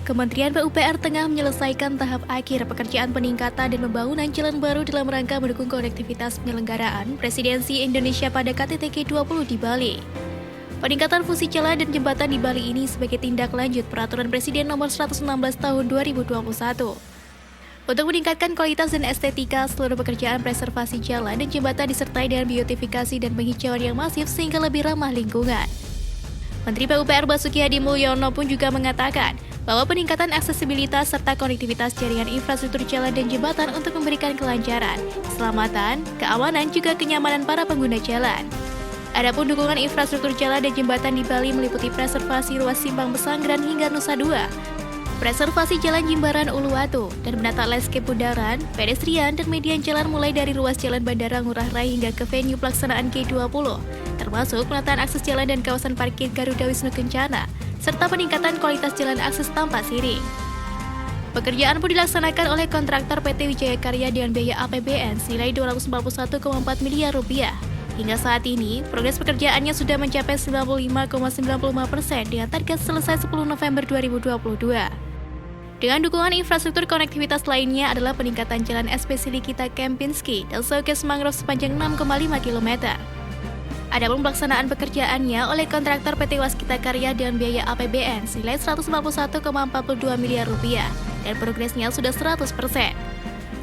Kementerian PUPR tengah menyelesaikan tahap akhir pekerjaan peningkatan dan pembangunan jalan baru dalam rangka mendukung konektivitas penyelenggaraan Presidensi Indonesia pada KTT G20 di Bali. Peningkatan fungsi jalan dan jembatan di Bali ini sebagai tindak lanjut Peraturan Presiden Nomor 116 Tahun 2021. Untuk meningkatkan kualitas dan estetika, seluruh pekerjaan preservasi jalan dan jembatan disertai dengan biotifikasi dan penghijauan yang masif sehingga lebih ramah lingkungan. Menteri PUPR Basuki Hadi Mulyono pun juga mengatakan bahwa peningkatan aksesibilitas serta konektivitas jaringan infrastruktur jalan dan jembatan untuk memberikan kelancaran, keselamatan, keamanan, juga kenyamanan para pengguna jalan. Adapun dukungan infrastruktur jalan dan jembatan di Bali meliputi preservasi ruas Simpang Pesanggerahan hingga Nusa Dua, preservasi jalan Jimbaran Uluwatu, dan menata landscape bundaran, pedestrian, dan median jalan mulai dari ruas jalan Bandara Ngurah Rai hingga ke venue pelaksanaan G20, termasuk penataan akses jalan dan kawasan parkir Garuda Wisnu Kencana, serta peningkatan kualitas jalan akses tanpa siring. Pekerjaan pun dilaksanakan oleh kontraktor PT Wijaya Karya dengan biaya APBN senilai Rp241,4 miliar. Hingga saat ini, progres pekerjaannya sudah mencapai 95,95% dengan target selesai 10 November 2022. Dengan dukungan infrastruktur konektivitas lainnya adalah peningkatan jalan SP Silikita Kempinski dan showcase mangrove sepanjang 6,5 km. Adapun pelaksanaan pekerjaannya oleh kontraktor PT Waskita Karya dengan biaya APBN senilai Rp151,42 miliar dan progresnya sudah 100%.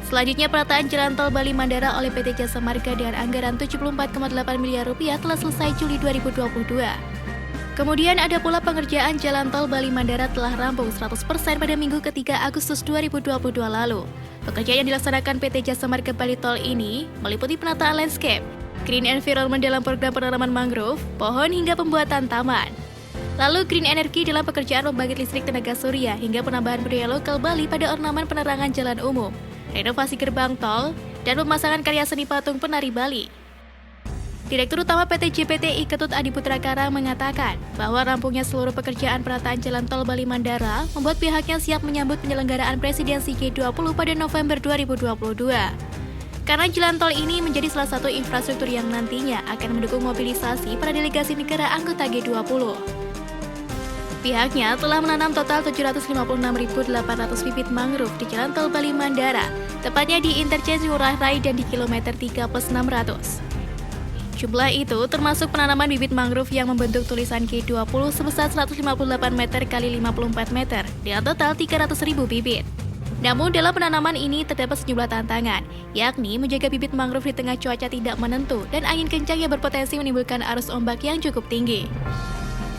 Selanjutnya penataan jalan tol Bali Mandara oleh PT Jasa Marga dengan anggaran Rp74,8 miliar telah selesai Juli 2022. Kemudian ada pula pengerjaan jalan tol Bali Mandara telah rampung 100% pada Minggu ketiga Agustus 2022 lalu. Pekerjaan yang dilaksanakan PT Jasa Marga Bali Tol ini meliputi penataan landscape, green environment dalam program penanaman mangrove, pohon hingga pembuatan taman. Lalu green energy dalam pekerjaan pembangkit listrik tenaga surya hingga penambahan budaya lokal Bali pada ornamen penerangan jalan umum, renovasi gerbang tol, dan pemasangan karya seni patung penari Bali. Direktur Utama PT JPTI Ketut Adiputra Karang mengatakan bahwa rampungnya seluruh pekerjaan penataan jalan tol Bali Mandara membuat pihaknya siap menyambut penyelenggaraan Presidensi G20 pada November 2022. Karena jalan tol ini menjadi salah satu infrastruktur yang nantinya akan mendukung mobilisasi para delegasi negara anggota G20. Pihaknya telah menanam total 756.800 bibit mangrove di jalan tol Bali Mandara, tepatnya di interchange Ngurah Rai dan di kilometer 3+600. Jumlah itu termasuk penanaman bibit mangrove yang membentuk tulisan G20 sebesar 158 meter x 54 meter dengan total 300.000 bibit. Namun dalam penanaman ini terdapat sejumlah tantangan, yakni menjaga bibit mangrove di tengah cuaca tidak menentu dan angin kencang yang berpotensi menimbulkan arus ombak yang cukup tinggi.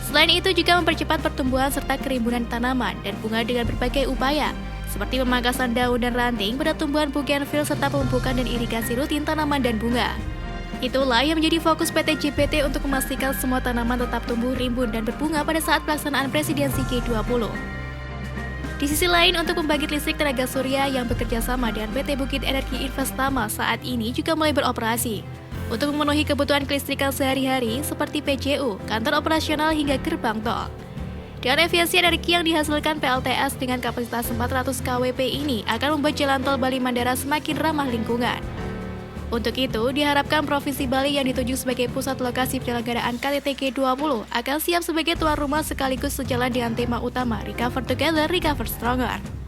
Selain itu juga mempercepat pertumbuhan serta kerimbunan tanaman dan bunga dengan berbagai upaya, seperti pemangkasan daun dan ranting pada tumbuhan bougainville serta pemupukan dan irigasi rutin tanaman dan bunga. Itulah yang menjadi fokus PT JPT untuk memastikan semua tanaman tetap tumbuh rimbun dan berbunga pada saat pelaksanaan Presidensi G20. Di sisi lain, untuk pembangkit listrik tenaga surya yang bekerja sama dengan PT Bukit Energi Investama saat ini juga mulai beroperasi untuk memenuhi kebutuhan kelistrikan sehari-hari seperti PJU, kantor operasional hingga gerbang tol. Dengan efisiensi energi yang dihasilkan PLTS dengan kapasitas 400 kWp ini akan membuat jalan tol Bali Mandara semakin ramah lingkungan. Untuk itu, diharapkan Provinsi Bali yang dituju sebagai pusat lokasi penyelenggaraan KTT G20 akan siap sebagai tuan rumah sekaligus sejalan dengan tema utama Recover Together, Recover Stronger.